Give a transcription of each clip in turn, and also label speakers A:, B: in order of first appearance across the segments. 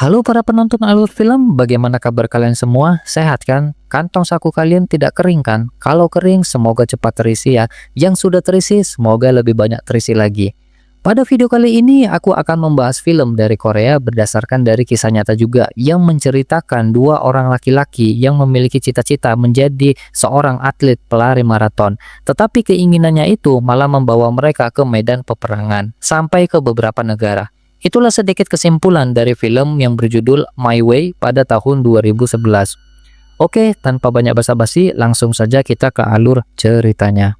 A: Halo para penonton alur film, bagaimana kabar kalian semua? Sehat kan? Kantong saku kalian tidak kering kan? Kalau kering, semoga cepat terisi ya. Yang sudah terisi, semoga lebih banyak terisi lagi. Pada video kali ini, aku akan membahas film dari Korea berdasarkan dari kisah nyata juga, yang menceritakan dua orang laki-laki yang memiliki cita-cita menjadi seorang atlet pelari maraton. Tetapi keinginannya itu malah membawa mereka ke medan peperangan, sampai ke beberapa negara. Itulah sedikit kesimpulan dari film yang berjudul My Way pada tahun 2011. Oke, tanpa banyak basa-basi, langsung saja kita ke alur ceritanya.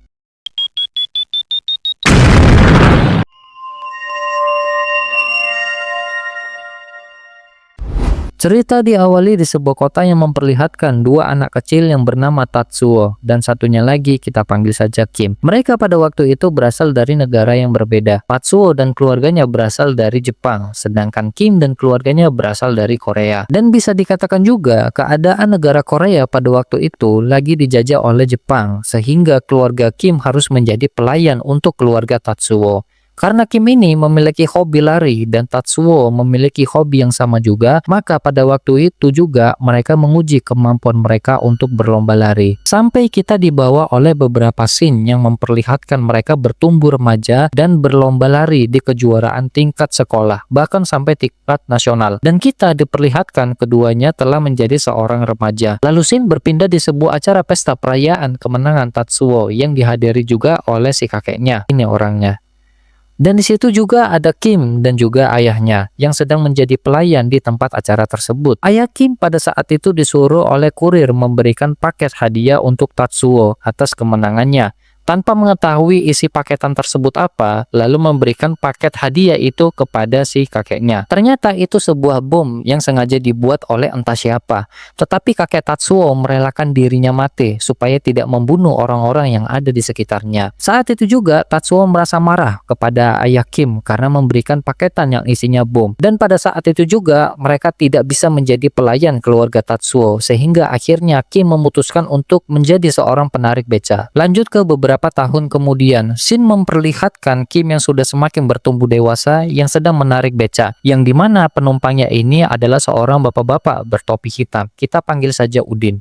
A: Cerita diawali di sebuah kota yang memperlihatkan dua anak kecil yang bernama Tatsuo dan satunya lagi kita panggil saja Kim. Mereka pada waktu itu berasal dari negara yang berbeda. Tatsuo dan keluarganya berasal dari Jepang, sedangkan Kim dan keluarganya berasal dari Korea. Dan bisa dikatakan juga keadaan negara Korea pada waktu itu lagi dijajah oleh Jepang, sehingga keluarga Kim harus menjadi pelayan untuk keluarga Tatsuo. Karena Kim ini memiliki hobi lari dan Tatsuo memiliki hobi yang sama juga, maka pada waktu itu juga mereka menguji kemampuan mereka untuk berlomba lari. Sampai kita dibawa oleh beberapa scene yang memperlihatkan mereka bertumbuh remaja dan berlomba lari di kejuaraan tingkat sekolah, bahkan sampai tingkat nasional. Dan kita diperlihatkan keduanya telah menjadi seorang remaja. Lalu scene berpindah di sebuah acara pesta perayaan kemenangan Tatsuo yang dihadiri juga oleh si kakeknya. Ini orangnya. Dan di situ juga ada Kim dan juga ayahnya yang sedang menjadi pelayan di tempat acara tersebut. Ayah Kim pada saat itu disuruh oleh kurir memberikan paket hadiah untuk Tatsuo atas kemenangannya. Tanpa mengetahui isi paketan tersebut apa, lalu memberikan paket hadiah itu kepada si kakeknya. Ternyata itu sebuah bom yang sengaja dibuat oleh entah siapa. Tetapi kakek Tatsuo merelakan dirinya mati supaya tidak membunuh orang-orang yang ada di sekitarnya. Saat itu juga Tatsuo merasa marah kepada ayah Kim karena memberikan paketan yang isinya bom. Dan pada saat itu juga mereka tidak bisa menjadi pelayan keluarga Tatsuo, sehingga akhirnya Kim memutuskan untuk menjadi seorang penarik beca. Lanjut ke beberapa tahun kemudian, scene memperlihatkan Kim yang sudah semakin bertumbuh dewasa yang sedang menarik beca, yang dimana penumpangnya ini adalah seorang bapak-bapak bertopi hitam. Kita panggil saja Udin.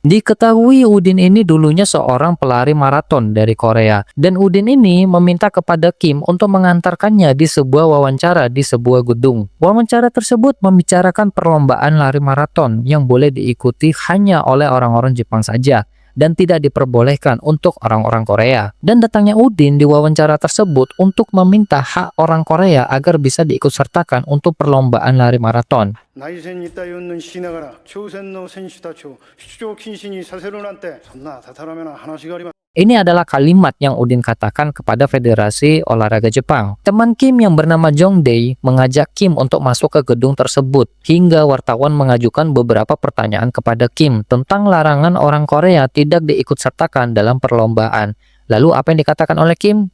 A: Diketahui Udin ini dulunya seorang pelari maraton dari Korea, dan Udin ini meminta kepada Kim untuk mengantarkannya di sebuah wawancara di sebuah gedung. Wawancara tersebut membicarakan perlombaan lari maraton yang boleh diikuti hanya oleh orang-orang Jepang saja dan tidak diperbolehkan untuk orang-orang Korea. Dan datangnya Udin di wawancara tersebut untuk meminta hak orang Korea agar bisa diikutsertakan untuk perlombaan lari maraton. Ini adalah kalimat yang Udin katakan kepada Federasi Olahraga Jepang. Teman Kim yang bernama Jong Dae mengajak Kim untuk masuk ke gedung tersebut, hingga wartawan mengajukan beberapa pertanyaan kepada Kim tentang larangan orang Korea tidak diikutsertakan dalam perlombaan. Lalu apa yang dikatakan oleh Kim?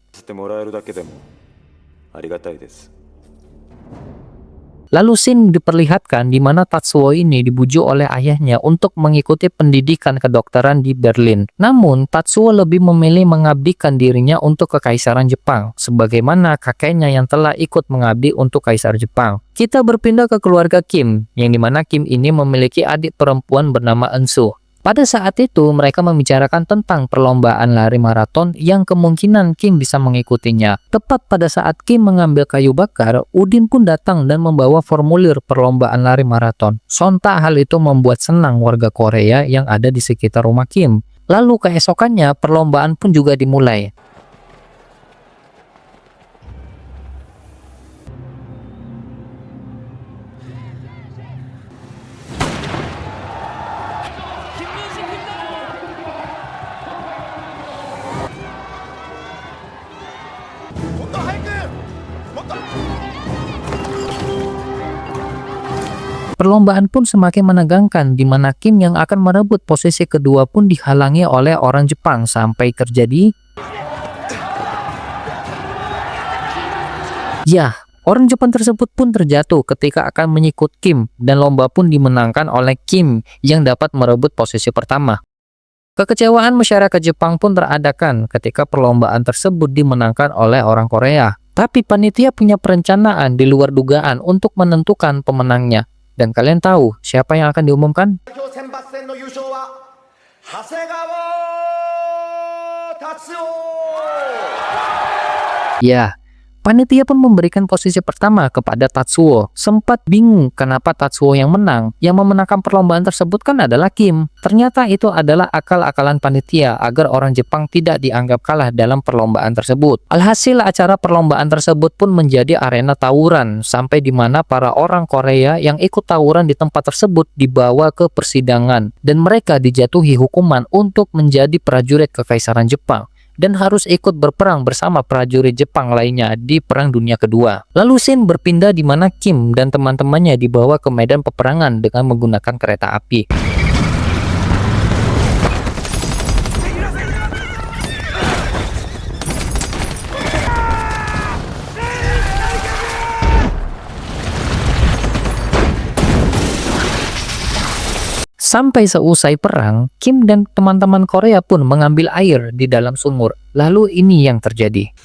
A: Lalu scene diperlihatkan di mana Tatsuo ini dibujuk oleh ayahnya untuk mengikuti pendidikan kedokteran di Berlin. Namun, Tatsuo lebih memilih mengabdikan dirinya untuk kekaisaran Jepang, sebagaimana kakeknya yang telah ikut mengabdi untuk kaisar Jepang. Kita berpindah ke keluarga Kim, yang dimana Kim ini memiliki adik perempuan bernama Eunsu. Pada saat itu, mereka membicarakan tentang perlombaan lari maraton yang kemungkinan Kim bisa mengikutinya. Tepat pada saat Kim mengambil kayu bakar, Udin pun datang dan membawa formulir perlombaan lari maraton. Sontak hal itu membuat senang warga Korea yang ada di sekitar rumah Kim. Lalu keesokannya, perlombaan pun juga dimulai. Perlombaan pun semakin menegangkan, di mana Kim yang akan merebut posisi kedua pun dihalangi oleh orang Jepang sampai terjadi. Ya, orang Jepang tersebut pun terjatuh ketika akan menyikut Kim, dan lomba pun dimenangkan oleh Kim yang dapat merebut posisi pertama. Kekecewaan masyarakat Jepang pun teradakan ketika perlombaan tersebut dimenangkan oleh orang Korea. Tapi panitia punya perencanaan di luar dugaan untuk menentukan pemenangnya. Dan kalian tahu siapa yang akan diumumkan? Ya, panitia pun memberikan posisi pertama kepada Tatsuo. Sempat bingung kenapa Tatsuo yang menang. Yang memenangkan perlombaan tersebut kan adalah Kim. Ternyata itu adalah akal-akalan panitia agar orang Jepang tidak dianggap kalah dalam perlombaan tersebut. Alhasil acara perlombaan tersebut pun menjadi arena tawuran, sampai di mana para orang Korea yang ikut tawuran di tempat tersebut dibawa ke persidangan dan mereka dijatuhi hukuman untuk menjadi prajurit kekaisaran Jepang dan harus ikut berperang bersama prajurit Jepang lainnya di Perang Dunia Kedua. Lalu scene berpindah di mana Kim dan teman-temannya dibawa ke medan peperangan dengan menggunakan kereta api. Sampai seusai perang, Kim dan teman-teman Korea pun mengambil air di dalam sumur. Lalu ini yang terjadi.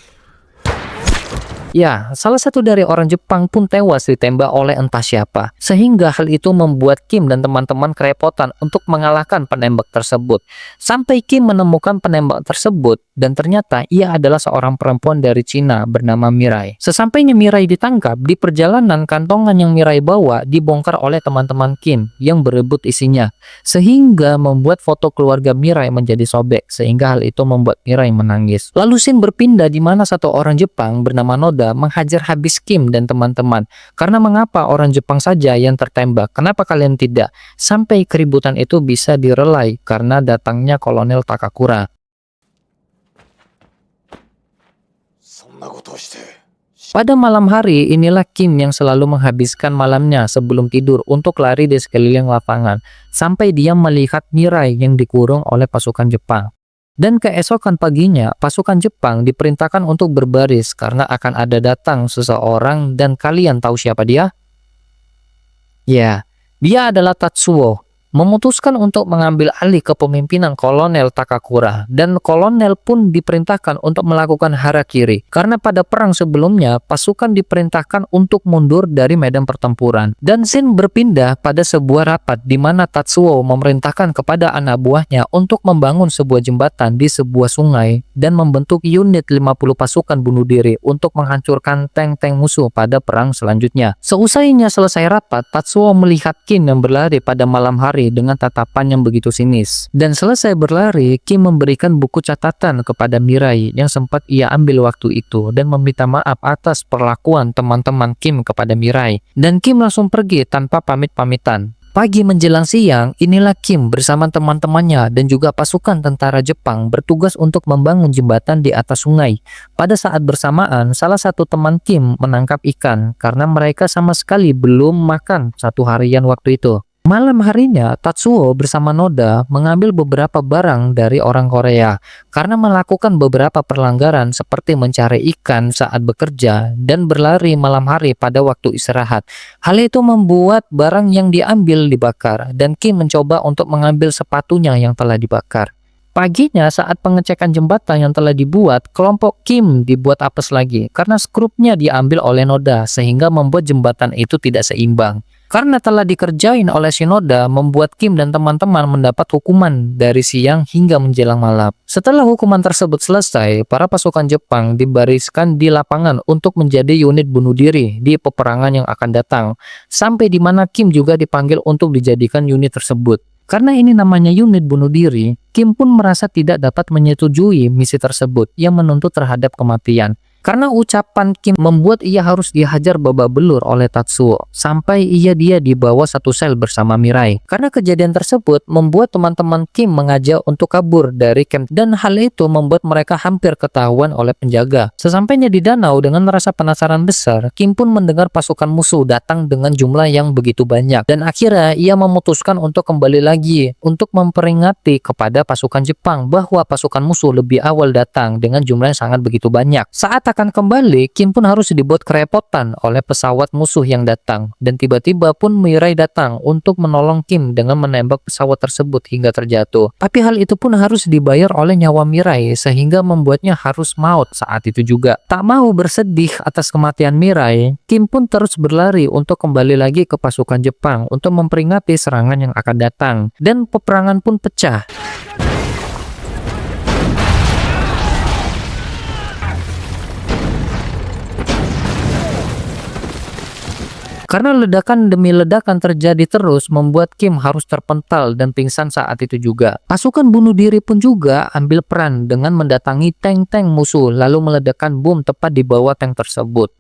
A: Ya, salah satu dari orang Jepang pun tewas ditembak oleh entah siapa. Sehingga hal itu membuat Kim dan teman-teman kerepotan untuk mengalahkan penembak tersebut. Sampai Kim menemukan penembak tersebut dan ternyata ia adalah seorang perempuan dari Cina bernama Mirai. Sesampainya Mirai ditangkap, di perjalanan kantongan yang Mirai bawa dibongkar oleh teman-teman Kim yang berebut isinya. Sehingga membuat foto keluarga Mirai menjadi sobek, sehingga hal itu membuat Mirai menangis. Lalu scene berpindah di mana satu orang Jepang bernama Noda menghajar habis Kim dan teman-teman. Karena mengapa orang Jepang saja yang tertembak? Kenapa kalian tidak? Sampai keributan itu bisa direlai karena datangnya Kolonel Takakura. Pada malam hari, inilah Kim yang selalu menghabiskan malamnya sebelum tidur untuk lari di sekeliling lapangan, sampai dia melihat Mirai yang dikurung oleh pasukan Jepang. Dan keesokan paginya, pasukan Jepang diperintahkan untuk berbaris karena akan ada datang seseorang dan kalian tahu siapa dia? Ya, dia adalah Tatsuo. Memutuskan untuk mengambil alih kepemimpinan Kolonel Takakura, dan Kolonel pun diperintahkan untuk melakukan harakiri karena pada perang sebelumnya pasukan diperintahkan untuk mundur dari medan pertempuran. Dan scene berpindah pada sebuah rapat di mana Tatsuo memerintahkan kepada anak buahnya untuk membangun sebuah jembatan di sebuah sungai dan membentuk unit 50 pasukan bunuh diri untuk menghancurkan tank-tank musuh pada perang selanjutnya. Seusainya selesai rapat, Tatsuo melihat Kim yang berlari pada malam hari dengan tatapan yang begitu sinis. Dan selesai berlari, Kim memberikan buku catatan kepada Mirai yang sempat ia ambil waktu itu dan meminta maaf atas perlakuan teman-teman Kim kepada Mirai. Dan Kim langsung pergi tanpa pamit-pamitan. Pagi menjelang siang, inilah Kim bersama teman-temannya dan juga pasukan tentara Jepang bertugas untuk membangun jembatan di atas sungai. Pada saat bersamaan, salah satu teman Kim menangkap ikan karena mereka sama sekali belum makan satu harian waktu itu. Malam harinya, Tatsuo bersama Noda mengambil beberapa barang dari orang Korea karena melakukan beberapa pelanggaran seperti mencari ikan saat bekerja dan berlari malam hari pada waktu istirahat. Hal itu membuat barang yang diambil dibakar dan Kim mencoba untuk mengambil sepatunya yang telah dibakar. Paginya saat pengecekan jembatan yang telah dibuat, kelompok Kim dibuat apes lagi karena skrupnya diambil oleh Noda sehingga membuat jembatan itu tidak seimbang. Karena telah dikerjain oleh Shinoda, membuat Kim dan teman-teman mendapat hukuman dari siang hingga menjelang malam. Setelah hukuman tersebut selesai, para pasukan Jepang dibariskan di lapangan untuk menjadi unit bunuh diri di peperangan yang akan datang. Sampai di mana Kim juga dipanggil untuk dijadikan unit tersebut. Karena ini namanya unit bunuh diri, Kim pun merasa tidak dapat menyetujui misi tersebut yang menuntut terhadap kematian. Karena ucapan Kim membuat ia harus dihajar babak belur oleh Tatsuo sampai dia dibawa satu sel bersama Mirai. Karena kejadian tersebut membuat teman-teman Kim mengajak untuk kabur dari camp dan hal itu membuat mereka hampir ketahuan oleh penjaga. Sesampainya di danau dengan rasa penasaran besar, Kim pun mendengar pasukan musuh datang dengan jumlah yang begitu banyak dan akhirnya ia memutuskan untuk kembali lagi untuk memperingati kepada pasukan Jepang bahwa pasukan musuh lebih awal datang dengan jumlah yang sangat begitu banyak. Saat akan kembali, Kim pun harus dibuat kerepotan oleh pesawat musuh yang datang. Dan tiba-tiba pun Mirai datang untuk menolong Kim dengan menembak pesawat tersebut hingga terjatuh. Tapi hal itu pun harus dibayar oleh nyawa Mirai sehingga membuatnya harus maut saat itu juga. Tak mau bersedih atas kematian Mirai, Kim pun terus berlari untuk kembali lagi ke pasukan Jepang untuk memperingati serangan yang akan datang. Dan peperangan pun pecah. Karena ledakan demi ledakan terjadi terus membuat Kim harus terpental dan pingsan saat itu juga. Pasukan bunuh diri pun juga ambil peran dengan mendatangi tank-tank musuh lalu meledakkan bom tepat di bawah tank tersebut.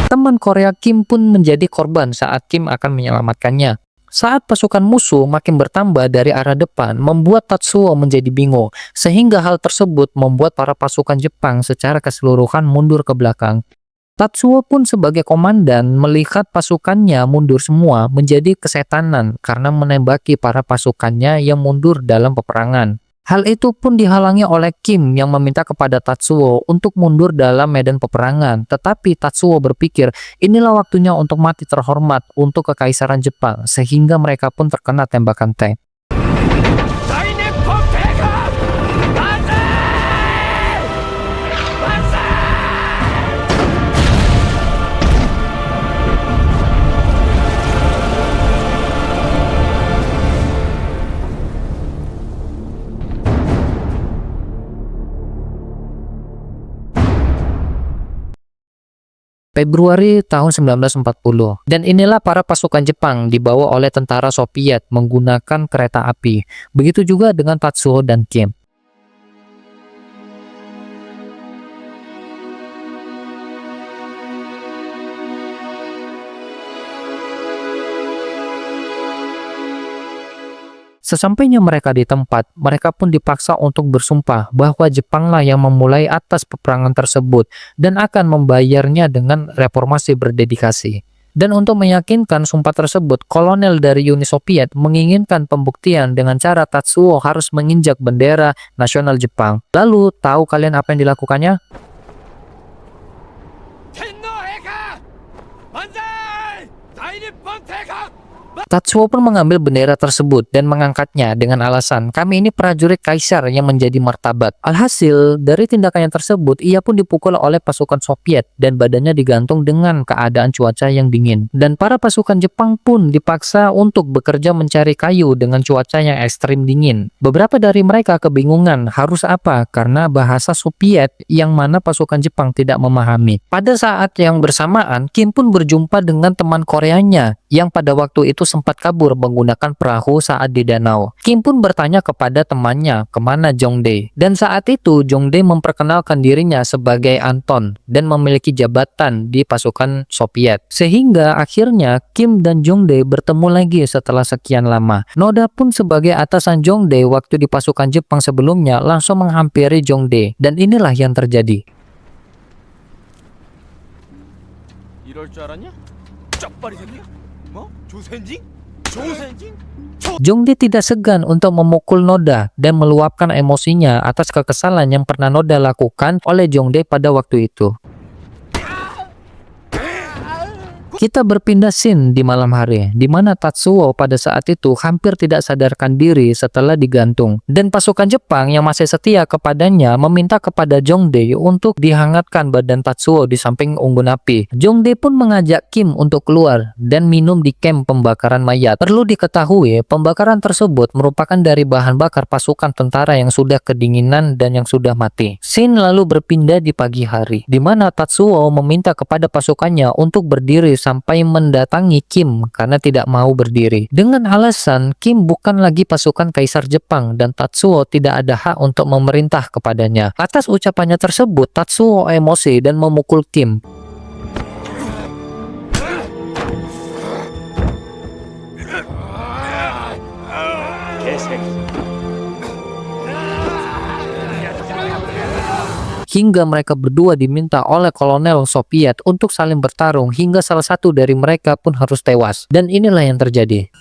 A: Teman Korea Kim pun menjadi korban saat Kim akan menyelamatkannya. Saat pasukan musuh makin bertambah dari arah depan, membuat Tatsuo menjadi bingung, sehingga hal tersebut membuat para pasukan Jepang secara keseluruhan mundur ke belakang. Tatsuo pun sebagai komandan melihat pasukannya mundur semua menjadi kesetanan karena menembaki para pasukannya yang mundur dalam peperangan. Hal itu pun dihalangi oleh Kim yang meminta kepada Tatsuo untuk mundur dalam medan peperangan. Tetapi Tatsuo berpikir inilah waktunya untuk mati terhormat untuk kekaisaran Jepang sehingga mereka pun terkena tembakan tank. Februari tahun 1940. Dan inilah para pasukan Jepang dibawa oleh tentara Soviet menggunakan kereta api. Begitu juga dengan Tatsuo dan Kim. Sesampainya mereka di tempat, mereka pun dipaksa untuk bersumpah bahwa Jepanglah yang memulai atas peperangan tersebut dan akan membayarnya dengan reformasi berdedikasi. Dan untuk meyakinkan sumpah tersebut, kolonel dari Uni Soviet menginginkan pembuktian dengan cara Tatsuo harus menginjak bendera nasional Jepang. Lalu, tahu kalian apa yang dilakukannya? Tatsuo pun mengambil bendera tersebut dan mengangkatnya dengan alasan, kami ini prajurit kaisar yang menjadi martabat. Alhasil, dari tindakannya tersebut, ia pun dipukul oleh pasukan Soviet dan badannya digantung dengan keadaan cuaca yang dingin. Dan para pasukan Jepang pun dipaksa untuk bekerja mencari kayu dengan cuaca yang ekstrim dingin. Beberapa dari mereka kebingungan harus apa karena bahasa Soviet yang mana pasukan Jepang tidak memahami. Pada saat yang bersamaan, Kim pun berjumpa dengan teman Koreanya yang pada waktu itu sempat kabur menggunakan perahu saat di danau. Kim pun bertanya kepada temannya kemana Jongdae. Dan saat itu Jongdae memperkenalkan dirinya sebagai Anton dan memiliki jabatan di pasukan Soviet. Sehingga akhirnya Kim dan Jongdae bertemu lagi setelah sekian lama. Noda pun sebagai atasan Jongdae waktu di pasukan Jepang sebelumnya langsung menghampiri Jongdae. Dan inilah yang terjadi. 이럴 줄 알았냐? 쩍발이 됐냐? 뭐? 조센징? Jongdae tidak segan untuk memukul Noda dan meluapkan emosinya atas kekesalan yang pernah Noda lakukan oleh Jongdae pada waktu itu. Kita berpindah scene di malam hari, di mana Tatsuo pada saat itu hampir tidak sadarkan diri setelah digantung. Dan pasukan Jepang yang masih setia kepadanya meminta kepada Jongdae untuk dihangatkan badan Tatsuo di samping unggun api. Jongdae pun mengajak Kim untuk keluar dan minum di kamp pembakaran mayat. Perlu diketahui, pembakaran tersebut merupakan dari bahan bakar pasukan tentara yang sudah kedinginan dan yang sudah mati. Scene lalu berpindah di pagi hari, di mana Tatsuo meminta kepada pasukannya untuk berdiri sampai mendatangi Kim karena tidak mau berdiri. Dengan alasan Kim bukan lagi pasukan kaisar Jepang dan Tatsuo tidak ada hak untuk memerintah kepadanya. Atas ucapannya tersebut, Tatsuo emosi dan memukul Kim. hingga mereka berdua diminta oleh kolonel Soviet untuk saling bertarung hingga salah satu dari mereka pun harus tewas. Dan inilah yang terjadi.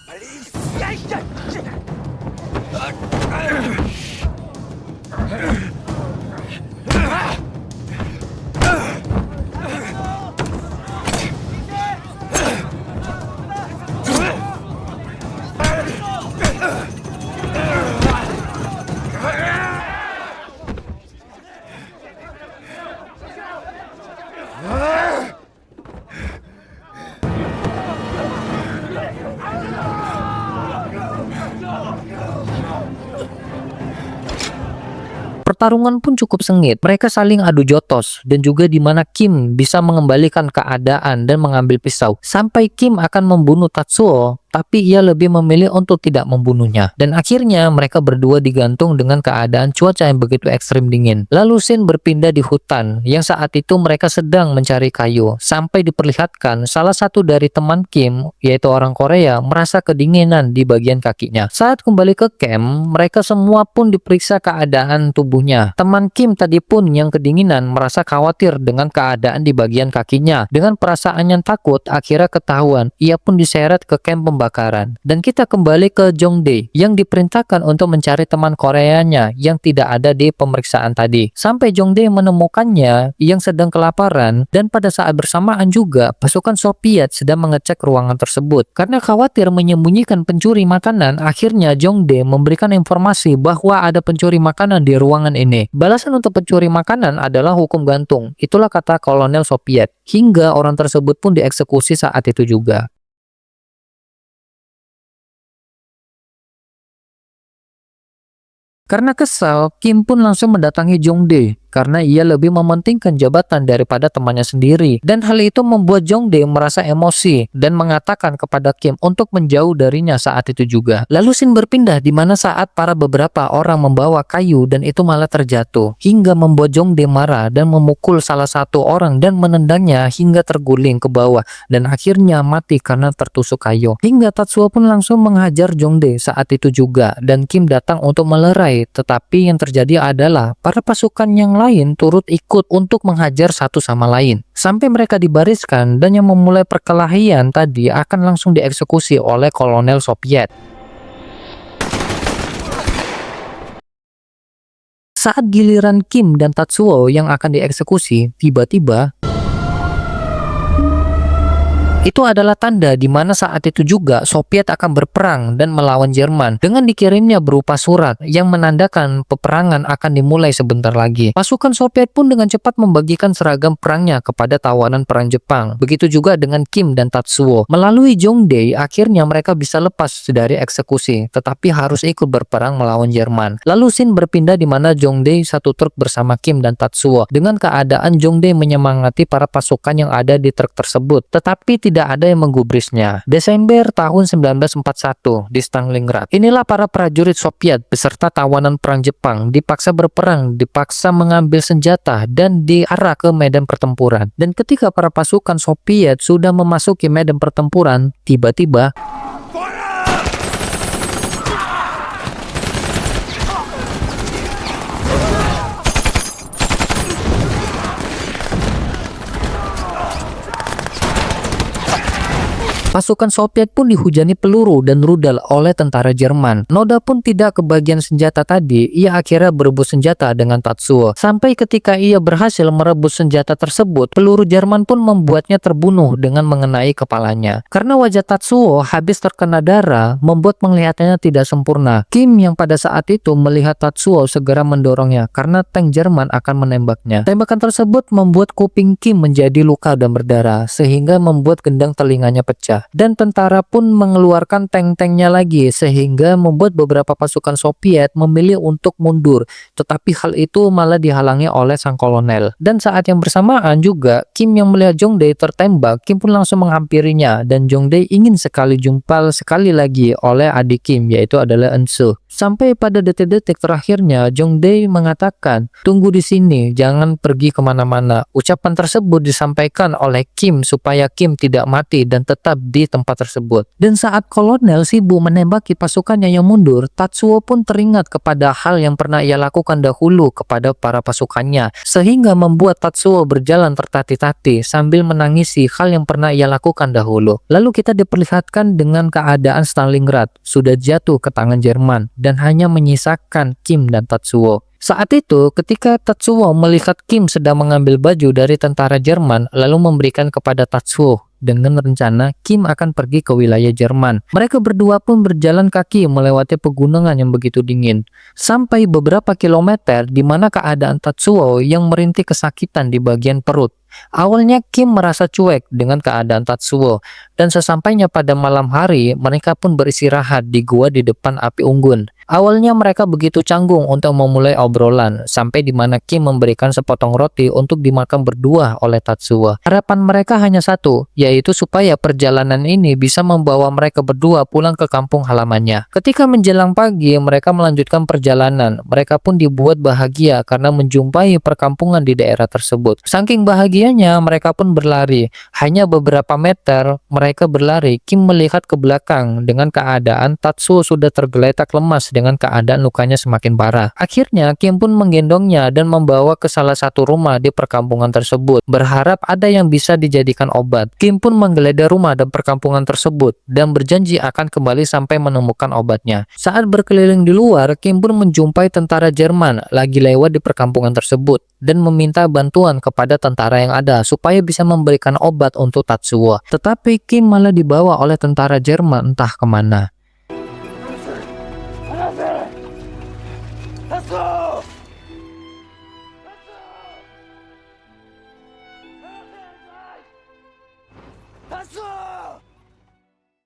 A: Pertarungan pun cukup sengit. Mereka saling adu jotos dan juga di mana Kim bisa mengembalikan keadaan dan mengambil pisau. Sampai Kim akan membunuh Tatsuo, tapi ia lebih memilih untuk tidak membunuhnya. Dan akhirnya mereka berdua digantung dengan keadaan cuaca yang begitu ekstrim dingin. Lalu scene berpindah di hutan yang saat itu mereka sedang mencari kayu. Sampai diperlihatkan salah satu dari teman Kim, yaitu orang Korea, merasa kedinginan di bagian kakinya. Saat kembali ke camp, mereka semua pun diperiksa keadaan tubuhnya. Teman Kim tadi pun yang kedinginan merasa khawatir dengan keadaan di bagian kakinya. Dengan perasaan yang takut, akhirnya ketahuan. Ia pun diseret ke camp pembakaran. Dan kita kembali ke Jongdae yang diperintahkan untuk mencari teman Koreanya yang tidak ada di pemeriksaan tadi. Sampai Jongdae menemukannya yang sedang kelaparan, dan pada saat bersamaan juga pasukan Soviet sedang mengecek ruangan tersebut. Karena khawatir menyembunyikan pencuri makanan, akhirnya Jongdae memberikan informasi bahwa ada pencuri makanan di ruangan ini. Balasan untuk pencuri makanan adalah hukum gantung. Itulah kata kolonel Soviet. Hingga orang tersebut pun dieksekusi saat itu juga. Karena kesal, Kim pun langsung mendatangi Jongdae karena ia lebih mementingkan jabatan daripada temannya sendiri. Dan hal itu membuat Jongdae merasa emosi dan mengatakan kepada Kim untuk menjauh darinya saat itu juga. Lalu scene berpindah di mana saat para beberapa orang membawa kayu dan itu malah terjatuh. Hingga membuat Jongdae marah dan memukul salah satu orang dan menendangnya hingga terguling ke bawah. Dan akhirnya mati karena tertusuk kayu. Hingga Tatsuo pun langsung menghajar Jongdae saat itu juga. Dan Kim datang untuk melerai. Tetapi yang terjadi adalah para pasukan yang lain turut ikut untuk menghajar satu sama lain. Sampai mereka dibariskan dan yang memulai perkelahian tadi akan langsung dieksekusi oleh kolonel Soviet. Saat giliran Kim dan Tatsuo yang akan dieksekusi, tiba-tiba itu adalah tanda di mana saat itu juga Soviet akan berperang dan melawan Jerman dengan dikirimnya berupa surat yang menandakan peperangan akan dimulai sebentar lagi. Pasukan Soviet pun dengan cepat membagikan seragam perangnya kepada tawanan perang Jepang. Begitu juga dengan Kim dan Tatsuo. Melalui Jongdae, akhirnya mereka bisa lepas dari eksekusi, tetapi harus ikut berperang melawan Jerman. Lalu scene berpindah di mana Jongdae satu truk bersama Kim dan Tatsuo. Dengan keadaan Jongdae menyemangati para pasukan yang ada di truk tersebut, tetapi tidak ada yang menggubrisnya. Desember tahun 1941 di Stalingrad. Inilah para prajurit Soviet beserta tawanan perang Jepang dipaksa berperang, dipaksa mengambil senjata dan diarah ke medan pertempuran. Dan ketika para pasukan Soviet sudah memasuki medan pertempuran, tiba-tiba pasukan Soviet pun dihujani peluru dan rudal oleh tentara Jerman. Noda pun tidak kebagian senjata tadi, ia akhirnya berebut senjata dengan Tatsuo. Sampai ketika ia berhasil merebut senjata tersebut, peluru Jerman pun membuatnya terbunuh dengan mengenai kepalanya. Karena wajah Tatsuo habis terkena darah, membuat penglihatannya tidak sempurna. Kim yang pada saat itu melihat Tatsuo segera mendorongnya karena tank Jerman akan menembaknya. Tembakan tersebut membuat kuping Kim menjadi luka dan berdarah, sehingga membuat gendang telinganya pecah. Dan tentara pun mengeluarkan tank-tanknya lagi sehingga membuat beberapa pasukan Soviet memilih untuk mundur, tetapi hal itu malah dihalangi oleh sang kolonel. Dan saat yang bersamaan juga Kim yang melihat Jongdae tertembak, Kim pun langsung menghampirinya dan Jongdae ingin sekali jumpa sekali lagi oleh adik Kim, yaitu adalah Eunsu. Sampai pada detik-detik terakhirnya, Jong Dae mengatakan, "Tunggu di sini, jangan pergi kemana-mana." Ucapan tersebut disampaikan oleh Kim supaya Kim tidak mati dan tetap di tempat tersebut. Dan saat kolonel sibuk menembaki pasukannya yang mundur, Tatsuo pun teringat kepada hal yang pernah ia lakukan dahulu kepada para pasukannya, sehingga membuat Tatsuo berjalan tertati-tati sambil menangisi hal yang pernah ia lakukan dahulu. Lalu kita diperlihatkan dengan keadaan Stalingrad sudah jatuh ke tangan Jerman dan hanya menyisakan Kim dan Tatsuo. Saat itu, ketika Tatsuo melihat Kim sedang mengambil baju dari tentara Jerman lalu memberikan kepada Tatsuo dengan rencana Kim akan pergi ke wilayah Jerman. Mereka berdua pun berjalan kaki melewati pegunungan yang begitu dingin. Sampai beberapa kilometer di mana keadaan Tatsuo yang merintih kesakitan di bagian perut. Awalnya Kim merasa cuek dengan keadaan Tatsuo, dan sesampainya pada malam hari, mereka pun beristirahat di gua di depan api unggun. Awalnya mereka begitu canggung untuk memulai obrolan, sampai di mana Kim memberikan sepotong roti untuk dimakan berdua oleh Tatsuo. Harapan mereka hanya satu, yaitu supaya perjalanan ini bisa membawa mereka berdua pulang ke kampung halamannya. Ketika menjelang pagi, mereka melanjutkan perjalanan. Mereka pun dibuat bahagia karena menjumpai perkampungan di daerah tersebut. Saking bahagianya, mereka pun berlari. Hanya beberapa meter mereka berlari, Kim melihat ke belakang dengan keadaan Tatsuo sudah tergeletak lemas dengan keadaan lukanya semakin parah. Akhirnya Kim pun menggendongnya dan membawa ke salah satu rumah di perkampungan tersebut, berharap ada yang bisa dijadikan obat. Kim pun menggeledah rumah dan perkampungan tersebut dan berjanji akan kembali sampai menemukan obatnya. Saat berkeliling di luar, Kim pun menjumpai tentara Jerman lagi lewat di perkampungan tersebut dan meminta bantuan kepada tentara yang ada supaya bisa memberikan obat untuk Tatsuo. Tetapi Kim malah dibawa oleh tentara Jerman entah kemana.
B: Tatsuo!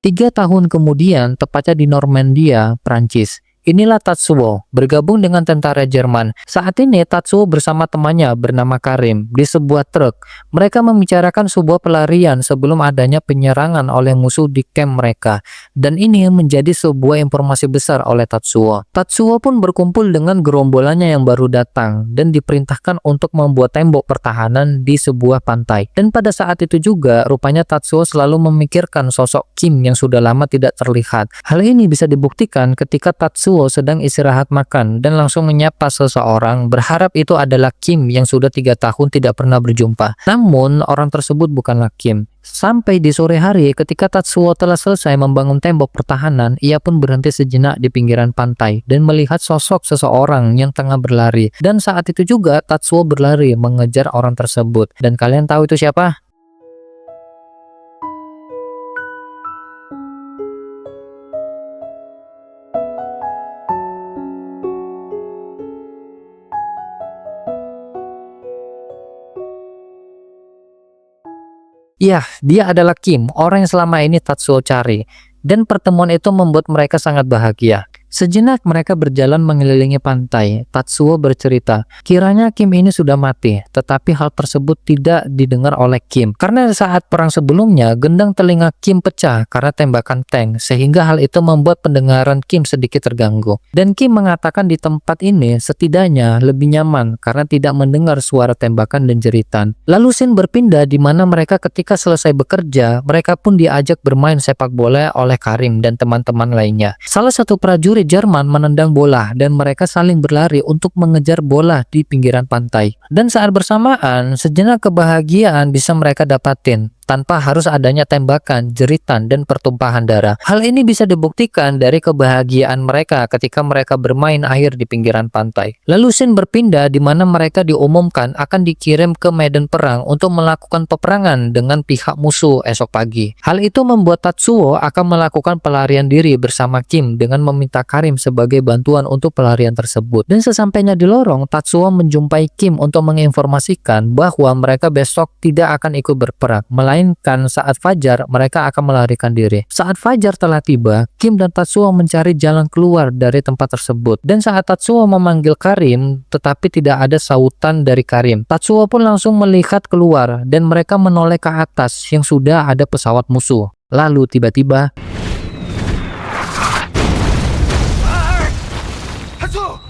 A: 3 tahun kemudian, tepatnya di Normandia, Prancis. Inilah Tatsuo, bergabung dengan tentara Jerman. Saat ini Tatsuo bersama temannya bernama Karim di sebuah truk. Mereka membicarakan sebuah pelarian sebelum adanya penyerangan oleh musuh di camp mereka. Dan ini menjadi sebuah informasi besar oleh Tatsuo. Tatsuo pun berkumpul dengan gerombolannya yang baru datang dan diperintahkan untuk membuat tembok pertahanan di sebuah pantai. Dan pada saat itu juga, rupanya Tatsuo selalu memikirkan sosok Kim yang sudah lama tidak terlihat. Hal ini bisa dibuktikan ketika Tatsuo sedang istirahat makan dan langsung menyapa seseorang, berharap itu adalah Kim yang sudah 3 tahun tidak pernah berjumpa. Namun orang tersebut bukanlah Kim. Sampai di sore hari, ketika Tatsuo telah selesai membangun tembok pertahanan, ia pun berhenti sejenak di pinggiran pantai dan melihat sosok seseorang yang tengah berlari. Dan saat itu juga Tatsuo berlari mengejar orang tersebut. Dan kalian tahu itu siapa? Ya, dia adalah Kim, orang yang selama ini Tatsuo cari. Dan pertemuan itu membuat mereka sangat bahagia. Sejenak mereka berjalan mengelilingi pantai. Tatsuo bercerita, kiranya Kim ini sudah mati, tetapi hal tersebut tidak didengar oleh Kim. Karena saat perang sebelumnya, gendang telinga Kim pecah karena tembakan tank, sehingga hal itu membuat pendengaran Kim sedikit terganggu. Dan Kim mengatakan di tempat ini setidaknya lebih nyaman karena tidak mendengar suara tembakan dan jeritan. Lalu scene berpindah di mana mereka ketika selesai bekerja, mereka pun diajak bermain sepak bola oleh Karim dan teman-teman lainnya. Salah satu prajurit Jerman menendang bola dan mereka saling berlari untuk mengejar bola di pinggiran pantai. Dan saat bersamaan, sejenak kebahagiaan bisa mereka dapatin tanpa harus adanya tembakan, jeritan, dan pertumpahan darah. Hal ini bisa dibuktikan dari kebahagiaan mereka ketika mereka bermain air di pinggiran pantai. Lalu scene berpindah di mana mereka diumumkan akan dikirim ke medan perang untuk melakukan peperangan dengan pihak musuh esok pagi. Hal itu membuat Tatsuo akan melakukan pelarian diri bersama Kim dengan meminta Karim sebagai bantuan untuk pelarian tersebut. Dan sesampainya di lorong, Tatsuo menjumpai Kim untuk menginformasikan bahwa mereka besok tidak akan ikut berperang, melainkan saat fajar mereka akan melarikan diri. Saat fajar telah tiba, Kim dan Tatsuo mencari jalan keluar dari tempat tersebut. Dan saat Tatsuo memanggil Karim, tetapi tidak ada sautan dari Karim, Tatsuo pun langsung melihat keluar dan mereka menoleh ke atas yang sudah ada pesawat musuh. Lalu tiba-tiba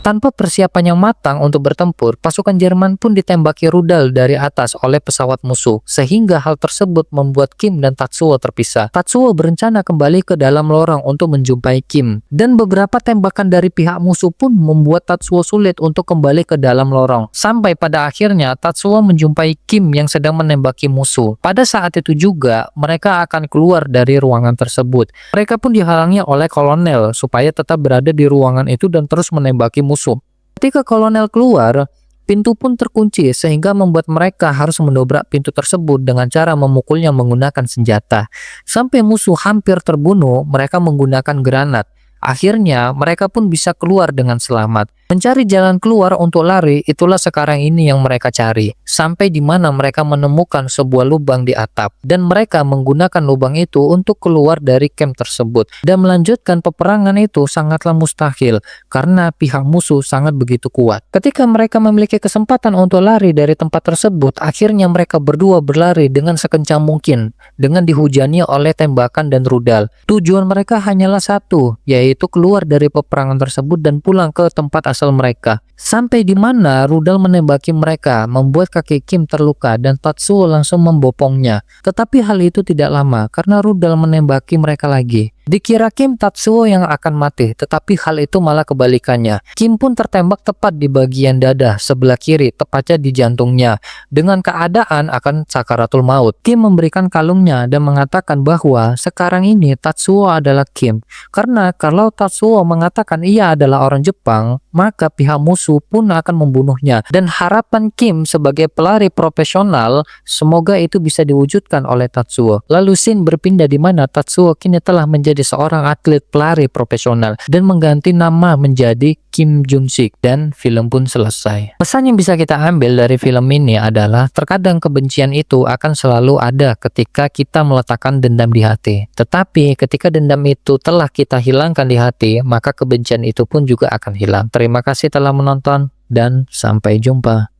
A: Tanpa persiapan yang matang untuk bertempur, pasukan Jerman pun ditembaki rudal dari atas oleh pesawat musuh, sehingga hal tersebut membuat Kim dan Tatsuo terpisah. Tatsuo berencana kembali ke dalam lorong untuk menjumpai Kim, dan beberapa tembakan dari pihak musuh pun membuat Tatsuo sulit untuk kembali ke dalam lorong. Sampai pada akhirnya Tatsuo menjumpai Kim yang sedang menembaki musuh. Pada saat itu juga, mereka akan keluar dari ruangan tersebut. Mereka pun dihalangi oleh kolonel supaya tetap berada di ruangan itu dan terus menembaki musuh. Ketika kolonel keluar, pintu pun terkunci sehingga membuat mereka harus mendobrak pintu tersebut dengan cara memukulnya menggunakan senjata. Sampai musuh hampir terbunuh, mereka menggunakan granat. Akhirnya, mereka pun bisa keluar dengan selamat. Mencari jalan keluar untuk lari, itulah sekarang ini yang mereka cari. Sampai di mana mereka menemukan sebuah lubang di atap. Dan mereka menggunakan lubang itu untuk keluar dari camp tersebut. Dan melanjutkan peperangan itu sangatlah mustahil, karena pihak musuh sangat begitu kuat. Ketika mereka memiliki kesempatan untuk lari dari tempat tersebut, akhirnya mereka berdua berlari dengan sekencang mungkin, dengan dihujani oleh tembakan dan rudal. Tujuan mereka hanyalah satu, yaitu keluar dari peperangan tersebut dan pulang ke tempat asal mereka. Sampai di mana rudal menembaki mereka, membuat kaki Kim terluka dan Tatsuo langsung membopongnya. Tetapi hal itu tidak lama karena rudal menembaki mereka lagi. Dikira Kim Tatsuo yang akan mati, tetapi hal itu malah kebalikannya. Kim pun tertembak tepat di bagian dada sebelah kiri, tepatnya di jantungnya. Dengan keadaan akan sakaratul maut, Kim memberikan kalungnya dan mengatakan bahwa sekarang ini Tatsuo adalah Kim. Karena kalau Tatsuo mengatakan ia adalah orang Jepang, maka pihak musuh pun akan membunuhnya. Dan harapan Kim sebagai pelari profesional, semoga itu bisa diwujudkan oleh Tatsuo. Lalu scene berpindah di mana Tatsuo kini telah menjadi seorang atlet pelari profesional dan mengganti nama menjadi Kim Jun-sik, dan film pun selesai. Pesan yang bisa kita ambil dari film ini adalah terkadang kebencian itu akan selalu ada ketika kita meletakkan dendam di hati. Tetapi ketika dendam itu telah kita hilangkan di hati, maka kebencian itu pun juga akan hilang. Terima kasih telah menonton dan sampai jumpa.